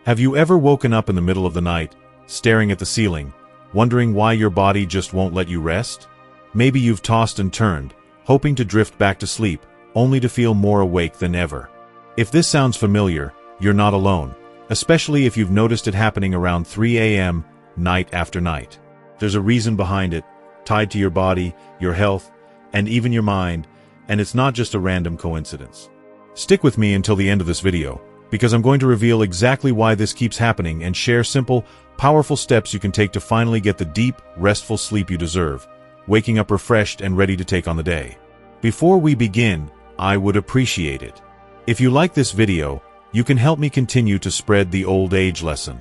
Have you ever woken up in the middle of the night, staring at the ceiling, wondering why your body just won't let you rest? Maybe you've tossed and turned, hoping to drift back to sleep, only to feel more awake than ever. If this sounds familiar, you're not alone, especially if you've noticed it happening around 3 a.m., night after night. There's a reason behind it, tied to your body, your health, and even your mind, and it's not just a random coincidence. Stick with me until the end of this video, because I'm going to reveal exactly why this keeps happening and share simple, powerful steps you can take to finally get the deep, restful sleep you deserve, waking up refreshed and ready to take on the day. Before we begin, I would appreciate it if you like this video. You can help me continue to spread the old age lesson.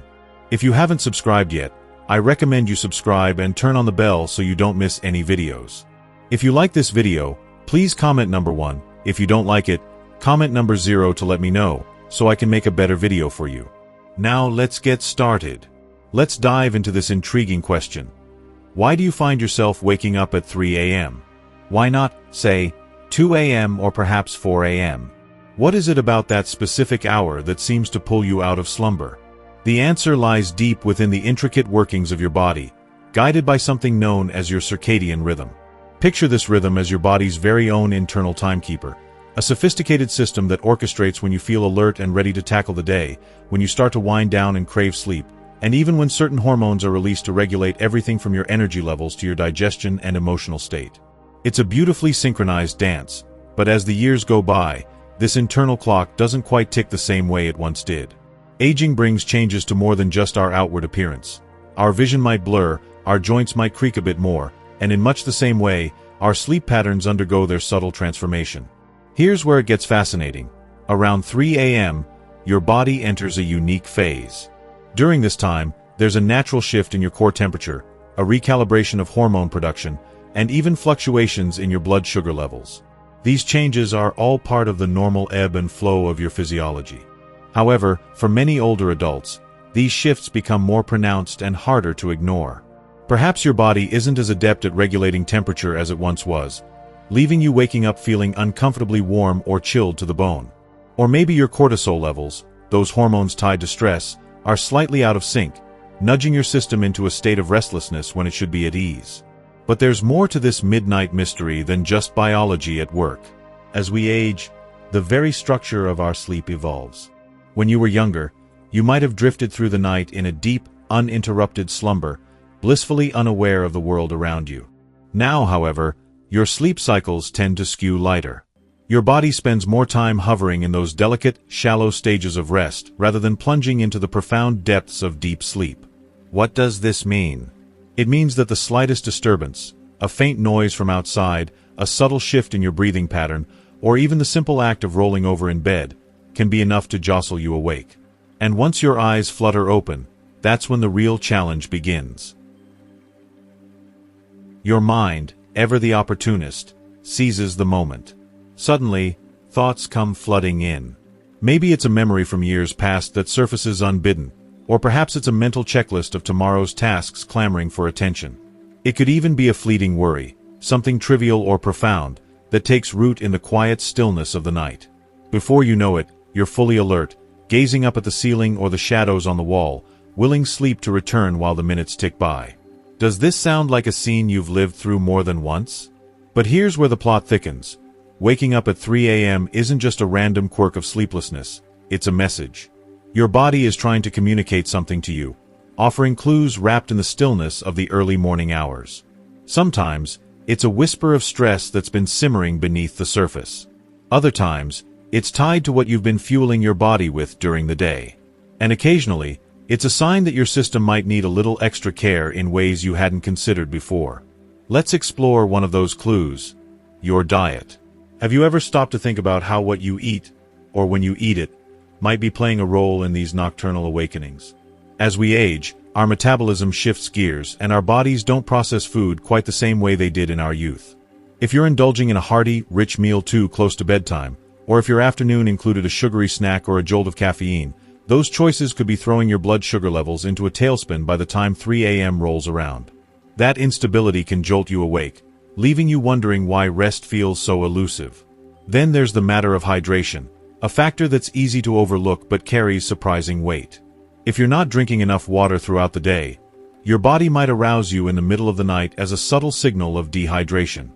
If you haven't subscribed yet, I recommend you subscribe and turn on the bell so you don't miss any videos. If you like this video, please comment number 1. If you don't like it, comment number 0 to let me know, so I can make a better video for you. Now let's get started. Let's dive into this intriguing question. Why do you find yourself waking up at 3 a.m.? Why not, say, 2 a.m. or perhaps 4 a.m.? What is it about that specific hour that seems to pull you out of slumber? The answer lies deep within the intricate workings of your body, guided by something known as your circadian rhythm. Picture this rhythm as your body's very own internal timekeeper, a sophisticated system that orchestrates when you feel alert and ready to tackle the day, when you start to wind down and crave sleep, and even when certain hormones are released to regulate everything from your energy levels to your digestion and emotional state. It's a beautifully synchronized dance, but as the years go by, this internal clock doesn't quite tick the same way it once did. Aging brings changes to more than just our outward appearance. Our vision might blur, our joints might creak a bit more, and in much the same way, our sleep patterns undergo their subtle transformation. Here's where it gets fascinating. Around 3 a.m., your body enters a unique phase. During this time, there's a natural shift in your core temperature, a recalibration of hormone production, and even fluctuations in your blood sugar levels. These changes are all part of the normal ebb and flow of your physiology. However, for many older adults, these shifts become more pronounced and harder to ignore. Perhaps your body isn't as adept at regulating temperature as it once was, leaving you waking up feeling uncomfortably warm or chilled to the bone. Or maybe your cortisol levels, those hormones tied to stress, are slightly out of sync, nudging your system into a state of restlessness when it should be at ease. But there's more to this midnight mystery than just biology at work. As we age, the very structure of our sleep evolves. When you were younger, you might have drifted through the night in a deep, uninterrupted slumber, blissfully unaware of the world around you. Now, however, your sleep cycles tend to skew lighter. Your body spends more time hovering in those delicate, shallow stages of rest rather than plunging into the profound depths of deep sleep. What does this mean? It means that the slightest disturbance, a faint noise from outside, a subtle shift in your breathing pattern, or even the simple act of rolling over in bed, can be enough to jostle you awake. And once your eyes flutter open, that's when the real challenge begins. Your mind, ever the opportunist, seizes the moment. Suddenly, thoughts come flooding in. Maybe it's a memory from years past that surfaces unbidden, or perhaps it's a mental checklist of tomorrow's tasks clamoring for attention. It could even be a fleeting worry, something trivial or profound, that takes root in the quiet stillness of the night. Before you know it, you're fully alert, gazing up at the ceiling or the shadows on the wall, willing sleep to return while the minutes tick by. Does this sound like a scene you've lived through more than once? But here's where the plot thickens. Waking up at 3 a.m. isn't just a random quirk of sleeplessness, it's a message. Your body is trying to communicate something to you, offering clues wrapped in the stillness of the early morning hours. Sometimes, it's a whisper of stress that's been simmering beneath the surface. Other times, it's tied to what you've been fueling your body with during the day. And occasionally, it's a sign that your system might need a little extra care in ways you hadn't considered before. Let's explore one of those clues: your diet. Have you ever stopped to think about how what you eat, or when you eat it, might be playing a role in these nocturnal awakenings? As we age, our metabolism shifts gears and our bodies don't process food quite the same way they did in our youth. If you're indulging in a hearty, rich meal too close to bedtime, or if your afternoon included a sugary snack or a jolt of caffeine, those choices could be throwing your blood sugar levels into a tailspin by the time 3 a.m. rolls around. That instability can jolt you awake, leaving you wondering why rest feels so elusive. Then there's the matter of hydration, a factor that's easy to overlook but carries surprising weight. If you're not drinking enough water throughout the day, your body might arouse you in the middle of the night as a subtle signal of dehydration.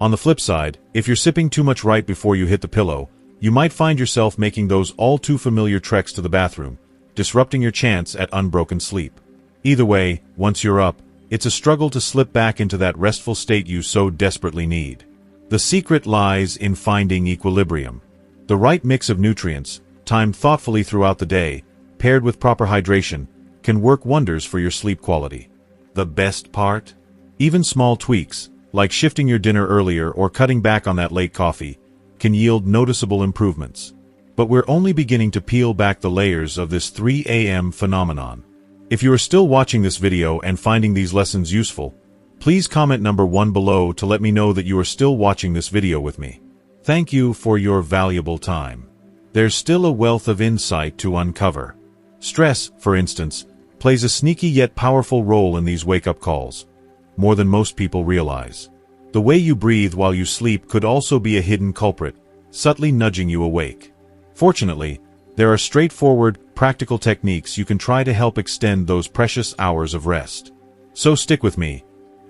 On the flip side, if you're sipping too much right before you hit the pillow, you might find yourself making those all-too-familiar treks to the bathroom, disrupting your chance at unbroken sleep. Either way, once you're up, it's a struggle to slip back into that restful state you so desperately need. The secret lies in finding equilibrium. The right mix of nutrients, timed thoughtfully throughout the day, paired with proper hydration, can work wonders for your sleep quality. The best part? Even small tweaks, like shifting your dinner earlier or cutting back on that late coffee, can yield noticeable improvements. But we're only beginning to peel back the layers of this 3 a.m. phenomenon. If you are still watching this video and finding these lessons useful, please comment number 1 below to let me know that you are still watching this video with me. Thank you for your valuable time. There's still a wealth of insight to uncover. Stress, for instance, plays a sneaky yet powerful role in these wake-up calls, more than most people realize. The way you breathe while you sleep could also be a hidden culprit, subtly nudging you awake. Fortunately, there are straightforward, practical techniques you can try to help extend those precious hours of rest. So stick with me.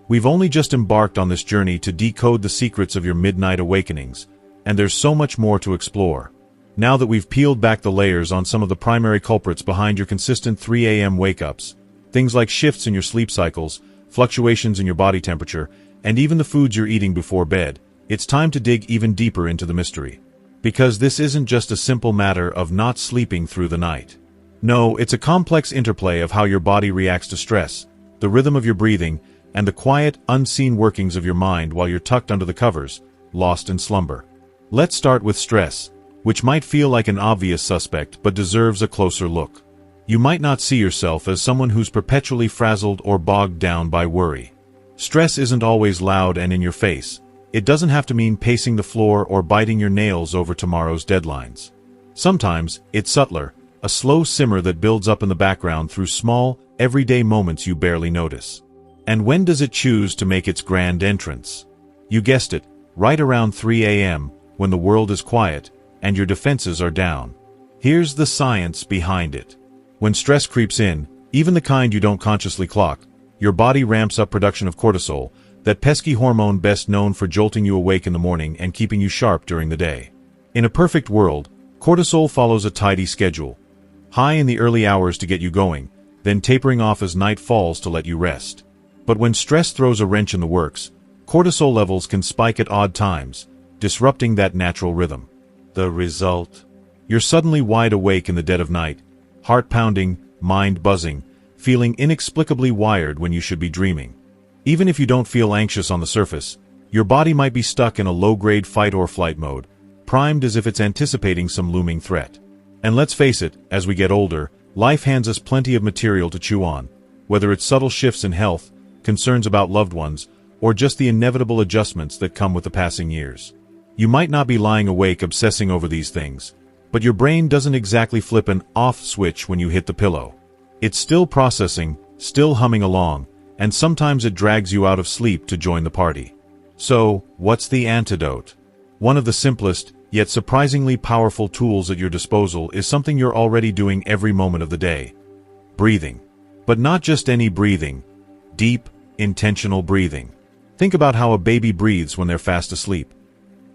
We've only just embarked on this journey to decode the secrets of your midnight awakenings, and there's so much more to explore. Now that we've peeled back the layers on some of the primary culprits behind your consistent 3 a.m. wake-ups, things like shifts in your sleep cycles, fluctuations in your body temperature, and even the foods you're eating before bed, it's time to dig even deeper into the mystery. Because this isn't just a simple matter of not sleeping through the night. No, it's a complex interplay of how your body reacts to stress, the rhythm of your breathing, and the quiet, unseen workings of your mind while you're tucked under the covers, lost in slumber. Let's start with stress, which might feel like an obvious suspect but deserves a closer look. You might not see yourself as someone who's perpetually frazzled or bogged down by worry. Stress isn't always loud and in your face. It doesn't have to mean pacing the floor or biting your nails over tomorrow's deadlines. Sometimes, it's subtler, a slow simmer that builds up in the background through small, everyday moments you barely notice. And when does it choose to make its grand entrance? You guessed it, right around 3 a.m., when the world is quiet, and your defenses are down. Here's the science behind it. When stress creeps in, even the kind you don't consciously clock, your body ramps up production of cortisol, that pesky hormone best known for jolting you awake in the morning and keeping you sharp during the day. In a perfect world, cortisol follows a tidy schedule. High in the early hours to get you going, then tapering off as night falls to let you rest. But when stress throws a wrench in the works, cortisol levels can spike at odd times, disrupting that natural rhythm. The result? You're suddenly wide awake in the dead of night, heart pounding, mind buzzing, feeling inexplicably wired when you should be dreaming. Even if you don't feel anxious on the surface, your body might be stuck in a low-grade fight-or-flight mode, primed as if it's anticipating some looming threat. And let's face it, as we get older, life hands us plenty of material to chew on, whether it's subtle shifts in health, concerns about loved ones, or just the inevitable adjustments that come with the passing years. You might not be lying awake obsessing over these things, but your brain doesn't exactly flip an off switch when you hit the pillow. It's still processing, still humming along, and sometimes it drags you out of sleep to join the party. So, what's the antidote? One of the simplest, yet surprisingly powerful tools at your disposal is something you're already doing every moment of the day. Breathing. But not just any breathing. Deep, intentional breathing. Think about how a baby breathes when they're fast asleep.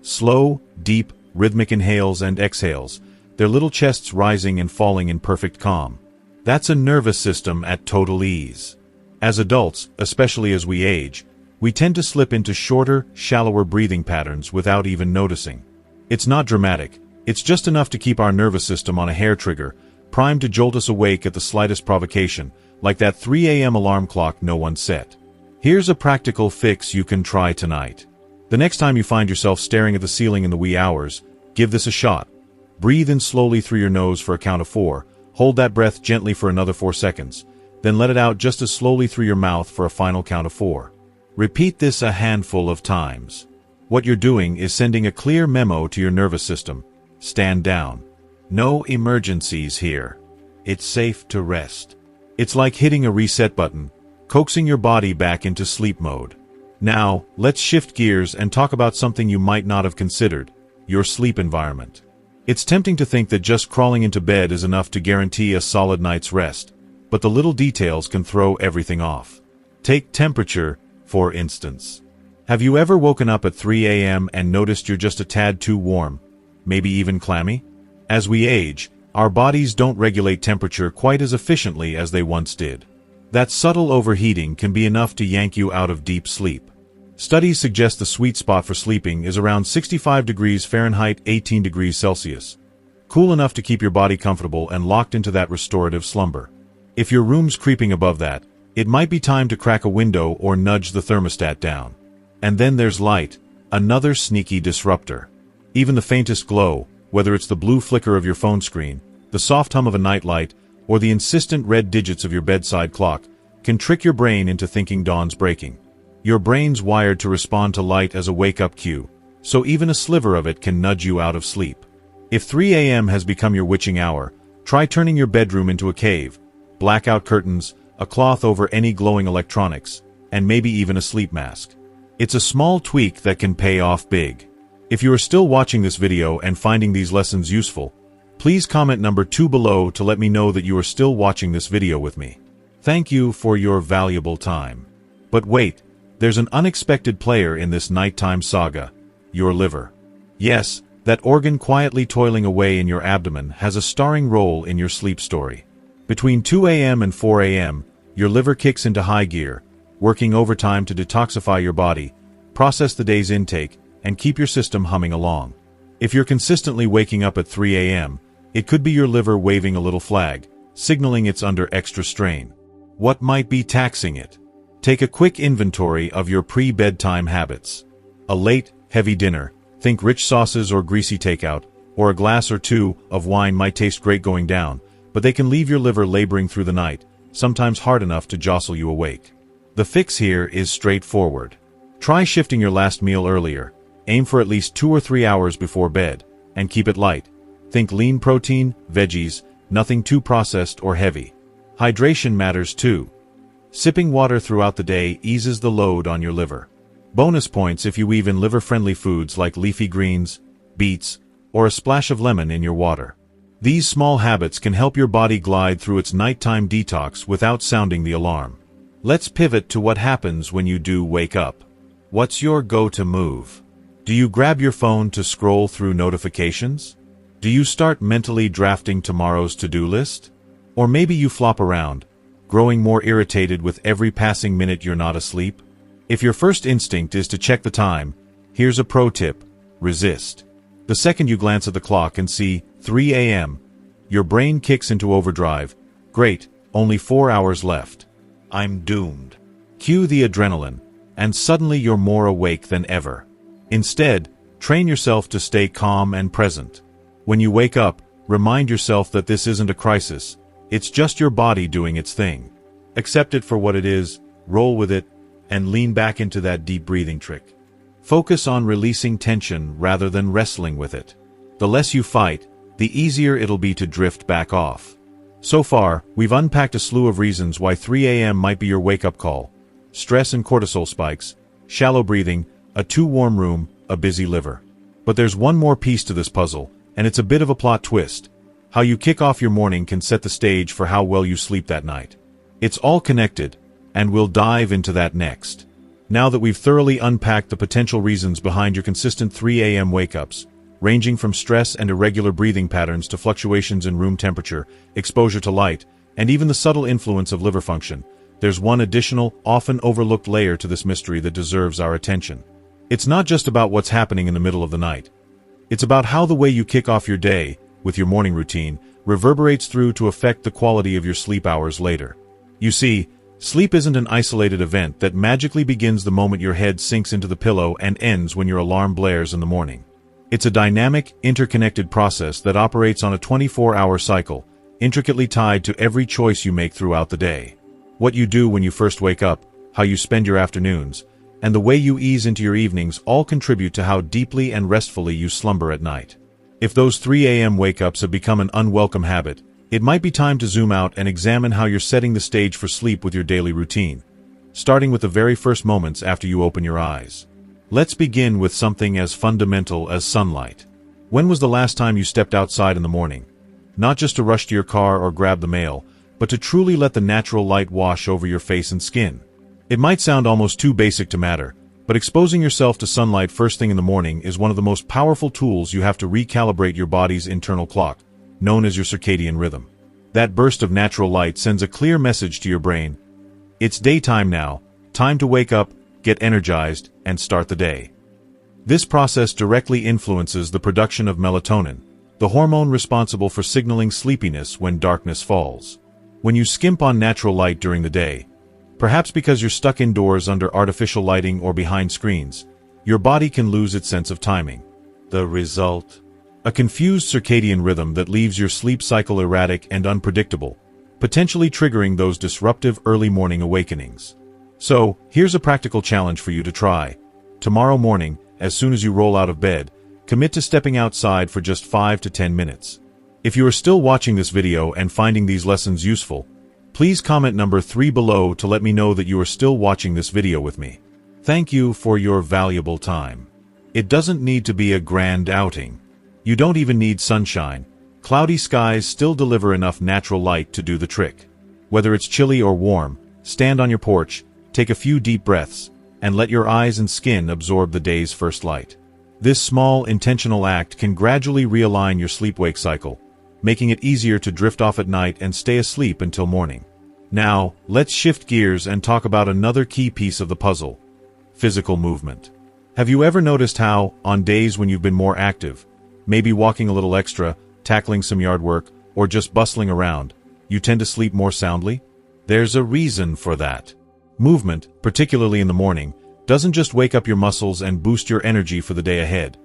Slow, deep, rhythmic inhales and exhales, their little chests rising and falling in perfect calm. That's a nervous system at total ease. As adults, especially as we age, we tend to slip into shorter, shallower breathing patterns without even noticing. It's not dramatic, it's just enough to keep our nervous system on a hair trigger, primed to jolt us awake at the slightest provocation, like that 3 a.m. alarm clock no one set. Here's a practical fix you can try tonight. The next time you find yourself staring at the ceiling in the wee hours, give this a shot. Breathe in slowly through your nose for a count of 4, hold that breath gently for another 4 seconds, then let it out just as slowly through your mouth for a final count of 4. Repeat this a handful of times. What you're doing is sending a clear memo to your nervous system. Stand down. No emergencies here. It's safe to rest. It's like hitting a reset button, coaxing your body back into sleep mode. Now, let's shift gears and talk about something you might not have considered, your sleep environment. It's tempting to think that just crawling into bed is enough to guarantee a solid night's rest, but the little details can throw everything off. Take temperature, for instance. Have you ever woken up at 3 a.m. and noticed you're just a tad too warm, maybe even clammy? As we age, our bodies don't regulate temperature quite as efficiently as they once did. That subtle overheating can be enough to yank you out of deep sleep. Studies suggest the sweet spot for sleeping is around 65 degrees Fahrenheit, 18 degrees Celsius. Cool enough to keep your body comfortable and locked into that restorative slumber. If your room's creeping above that, it might be time to crack a window or nudge the thermostat down. And then there's light, another sneaky disruptor. Even the faintest glow, whether it's the blue flicker of your phone screen, the soft hum of a nightlight, or the insistent red digits of your bedside clock, can trick your brain into thinking dawn's breaking. Your brain's wired to respond to light as a wake-up cue, so even a sliver of it can nudge you out of sleep. If 3 a.m. has become your witching hour, try turning your bedroom into a cave. Blackout curtains, a cloth over any glowing electronics, and maybe even a sleep mask. It's a small tweak that can pay off big. If you are still watching this video and finding these lessons useful, please comment number 2 below to let me know that you are still watching this video with me. Thank you for your valuable time. But wait, there's an unexpected player in this nighttime saga: your liver. Yes, that organ quietly toiling away in your abdomen has a starring role in your sleep story. Between 2 a.m. and 4 a.m., your liver kicks into high gear, working overtime to detoxify your body, process the day's intake, and keep your system humming along. If you're consistently waking up at 3 a.m., it could be your liver waving a little flag, signaling it's under extra strain. What might be taxing it? Take a quick inventory of your pre-bedtime habits. A late, heavy dinner, think rich sauces or greasy takeout, or a glass or two of wine might taste great going down, but they can leave your liver laboring through the night, sometimes hard enough to jostle you awake. The fix here is straightforward. Try shifting your last meal earlier. Aim for at least 2 or 3 hours before bed, and keep it light. Think lean protein, veggies, nothing too processed or heavy. Hydration matters too. Sipping water throughout the day eases the load on your liver. Bonus points if you weave in liver-friendly foods like leafy greens, beets, or a splash of lemon in your water. These small habits can help your body glide through its nighttime detox without sounding the alarm. Let's pivot to what happens when you do wake up. What's your go-to move? Do you grab your phone to scroll through notifications? Do you start mentally drafting tomorrow's to-do list? Or maybe you flop around, growing more irritated with every passing minute you're not asleep? If your first instinct is to check the time, here's a pro tip: resist. The second you glance at the clock and see 3 a.m., your brain kicks into overdrive. Great, only 4 hours left. I'm doomed. Cue the adrenaline, and suddenly you're more awake than ever. Instead, train yourself to stay calm and present. When you wake up, remind yourself that this isn't a crisis. It's just your body doing its thing. Accept it for what it is, roll with it, and lean back into that deep breathing trick. Focus on releasing tension rather than wrestling with it. The less you fight, the easier it'll be to drift back off. So far, we've unpacked a slew of reasons why 3 a.m. might be your wake-up call: stress and cortisol spikes, shallow breathing, a too warm room, a busy liver. But there's one more piece to this puzzle, and it's a bit of a plot twist. How you kick off your morning can set the stage for how well you sleep that night. It's all connected, and we'll dive into that next. Now that we've thoroughly unpacked the potential reasons behind your consistent 3 a.m. wake-ups, ranging from stress and irregular breathing patterns to fluctuations in room temperature, exposure to light, and even the subtle influence of liver function, there's one additional, often overlooked layer to this mystery that deserves our attention. It's not just about what's happening in the middle of the night. It's about how the way you kick off your day, with your morning routine, reverberates through to affect the quality of your sleep hours later. You see, sleep isn't an isolated event that magically begins the moment your head sinks into the pillow and ends when your alarm blares in the morning. It's a dynamic, interconnected process that operates on a 24-hour cycle, intricately tied to every choice you make throughout the day. What you do when you first wake up, how you spend your afternoons, and the way you ease into your evenings all contribute to how deeply and restfully you slumber at night. If those 3 a.m. wake-ups have become an unwelcome habit, it might be time to zoom out and examine how you're setting the stage for sleep with your daily routine, starting with the very first moments after you open your eyes. Let's begin with something as fundamental as sunlight. When was the last time you stepped outside in the morning? Not just to rush to your car or grab the mail, but but to truly let the natural light wash over your face and skin. It might sound almost too basic to matter, but exposing yourself to sunlight first thing in the morning is one of the most powerful tools you have to recalibrate your body's internal clock, known as your circadian rhythm. That burst of natural light sends a clear message to your brain. It's daytime now, time to wake up, get energized, and start the day. This process directly influences the production of melatonin, the hormone responsible for signaling sleepiness when darkness falls. When you skimp on natural light during the day, perhaps because you're stuck indoors under artificial lighting or behind screens, your body can lose its sense of timing. The result? A confused circadian rhythm that leaves your sleep cycle erratic and unpredictable, potentially triggering those disruptive early morning awakenings. So, here's a practical challenge for you to try. Tomorrow morning, as soon as you roll out of bed, commit to stepping outside for just 5 to 10 minutes. If you are still watching this video and finding these lessons useful, please comment number 3 below to let me know that you are still watching this video with me. Thank you for your valuable time. It doesn't need to be a grand outing. You don't even need sunshine. Cloudy skies still deliver enough natural light to do the trick. Whether it's chilly or warm, stand on your porch, take a few deep breaths, and let your eyes and skin absorb the day's first light. This small, intentional act can gradually realign your sleep-wake cycle, making it easier to drift off at night and stay asleep until morning. Now, let's shift gears and talk about another key piece of the puzzle: physical movement. Have you ever noticed how, on days when you've been more active, maybe walking a little extra, tackling some yard work, or just bustling around, you tend to sleep more soundly? There's a reason for that. Movement, particularly in the morning, doesn't just wake up your muscles and boost your energy for the day ahead.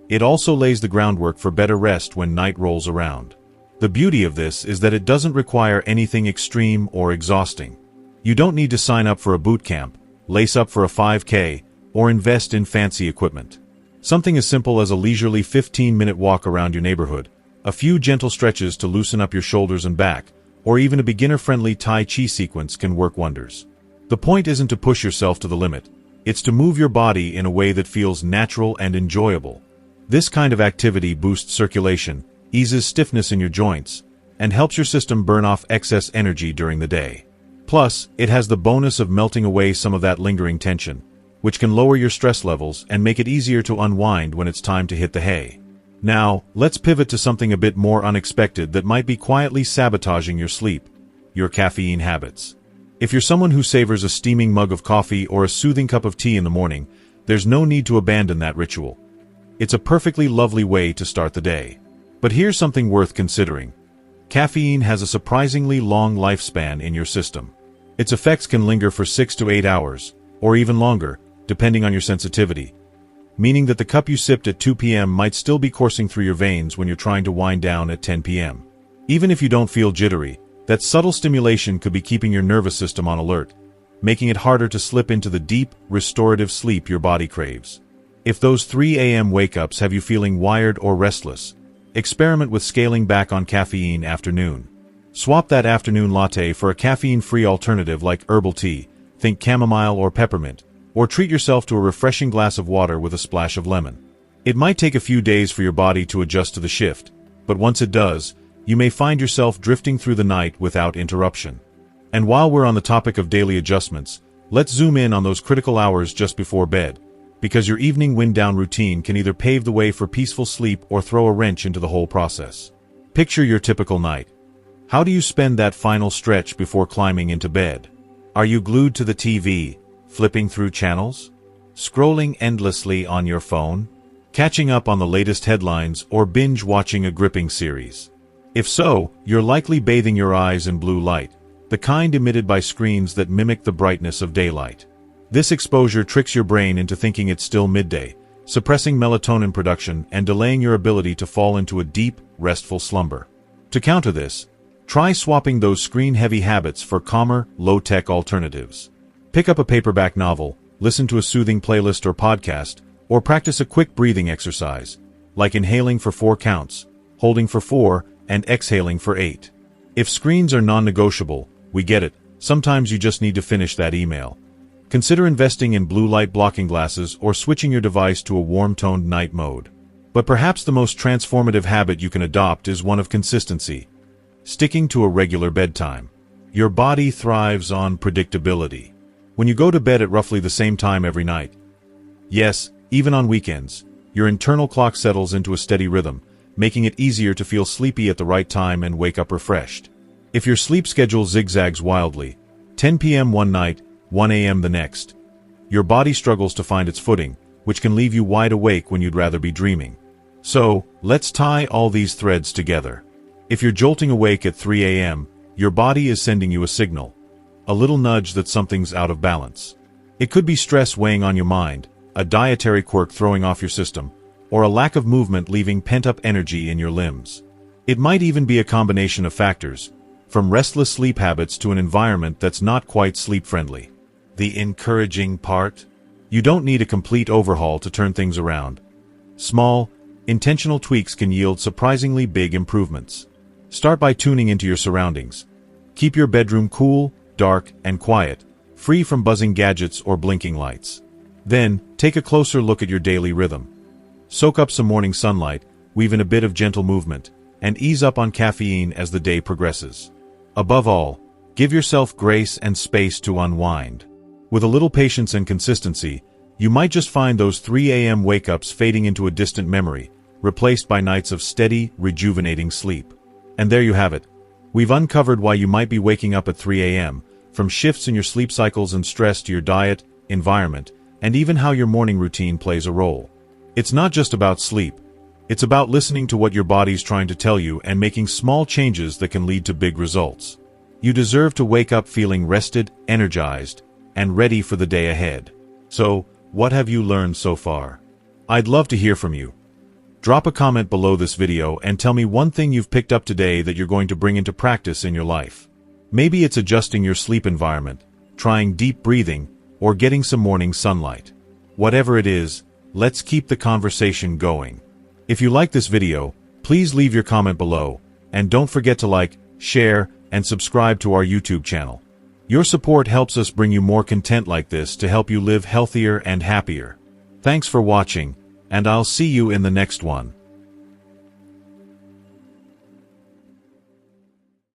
It also lays the groundwork for better rest when night rolls around. The beauty of this is that it doesn't require anything extreme or exhausting. You don't need to sign up for a boot camp, lace up for a 5K, or invest in fancy equipment. Something as simple as a leisurely 15-minute walk around your neighborhood, a few gentle stretches to loosen up your shoulders and back, or even a beginner-friendly Tai Chi sequence can work wonders. The point isn't to push yourself to the limit. It's to move your body in a way that feels natural and enjoyable. This kind of activity boosts circulation, eases stiffness in your joints, and helps your system burn off excess energy during the day. Plus, it has the bonus of melting away some of that lingering tension, which can lower your stress levels and make it easier to unwind when it's time to hit the hay. Now, let's pivot to something a bit more unexpected that might be quietly sabotaging your sleep: your caffeine habits. If you're someone who savors a steaming mug of coffee or a soothing cup of tea in the morning, there's no need to abandon that ritual. It's a perfectly lovely way to start the day. But here's something worth considering. Caffeine has a surprisingly long lifespan in your system. Its effects can linger for 6 to 8 hours, or even longer, depending on your sensitivity, meaning that the cup you sipped at 2 p.m. might still be coursing through your veins when you're trying to wind down at 10 p.m. Even if you don't feel jittery, that subtle stimulation could be keeping your nervous system on alert, making it harder to slip into the deep, restorative sleep your body craves. If those 3 a.m. wake-ups have you feeling wired or restless, experiment with scaling back on caffeine afternoon. Swap that afternoon latte for a caffeine-free alternative like herbal tea, think chamomile or peppermint, or treat yourself to a refreshing glass of water with a splash of lemon. It might take a few days for your body to adjust to the shift, but once it does, you may find yourself drifting through the night without interruption. And while we're on the topic of daily adjustments, let's zoom in on those critical hours just before bed, because your evening wind-down routine can either pave the way for peaceful sleep or throw a wrench into the whole process. Picture your typical night. How do you spend that final stretch before climbing into bed? Are you glued to the TV, flipping through channels? Scrolling endlessly on your phone? Catching up on the latest headlines or binge-watching a gripping series? If so, you're likely bathing your eyes in blue light, the kind emitted by screens that mimic the brightness of daylight. This exposure tricks your brain into thinking it's still midday, suppressing melatonin production and delaying your ability to fall into a deep, restful slumber. To counter this, try swapping those screen-heavy habits for calmer, low-tech alternatives. Pick up a paperback novel, listen to a soothing playlist or podcast, or practice a quick breathing exercise, like inhaling for 4 counts, holding for 4, and exhaling for 8. If screens are non-negotiable, we get it. Sometimes you just need to finish that email. Consider investing in blue light blocking glasses or switching your device to a warm-toned night mode. But perhaps the most transformative habit you can adopt is one of consistency. Sticking to a regular bedtime. Your body thrives on predictability. When you go to bed at roughly the same time every night, yes, even on weekends, your internal clock settles into a steady rhythm, making it easier to feel sleepy at the right time and wake up refreshed. If your sleep schedule zigzags wildly, 10 p.m. one night, 1 a.m. the next, your body struggles to find its footing, which can leave you wide awake when you'd rather be dreaming. So, let's tie all these threads together. If you're jolting awake at 3 a.m., your body is sending you a signal, a little nudge that something's out of balance. It could be stress weighing on your mind, a dietary quirk throwing off your system, or a lack of movement leaving pent-up energy in your limbs. It might even be a combination of factors, from restless sleep habits to an environment that's not quite sleep-friendly. The encouraging part? You don't need a complete overhaul to turn things around. Small, intentional tweaks can yield surprisingly big improvements. Start by tuning into your surroundings. Keep your bedroom cool, dark, and quiet, free from buzzing gadgets or blinking lights. Then, take a closer look at your daily rhythm. Soak up some morning sunlight, weave in a bit of gentle movement, and ease up on caffeine as the day progresses. Above all, give yourself grace and space to unwind. With a little patience and consistency, you might just find those 3 a.m. wake-ups fading into a distant memory, replaced by nights of steady, rejuvenating sleep. And there you have it. We've uncovered why you might be waking up at 3 a.m., from shifts in your sleep cycles and stress to your diet, environment, and even how your morning routine plays a role. It's not just about sleep. It's about listening to what your body's trying to tell you and making small changes that can lead to big results. You deserve to wake up feeling rested, energized, and ready for the day ahead. So, what have you learned so far? I'd love to hear from you. Drop a comment below this video and tell me one thing you've picked up today that you're going to bring into practice in your life. Maybe it's adjusting your sleep environment, trying deep breathing, or getting some morning sunlight. Whatever it is, let's keep the conversation going. If you like this video, please leave your comment below, and don't forget to like, share, and subscribe to our YouTube channel. Your support helps us bring you more content like this to help you live healthier and happier. Thanks for watching, and I'll see you in the next one.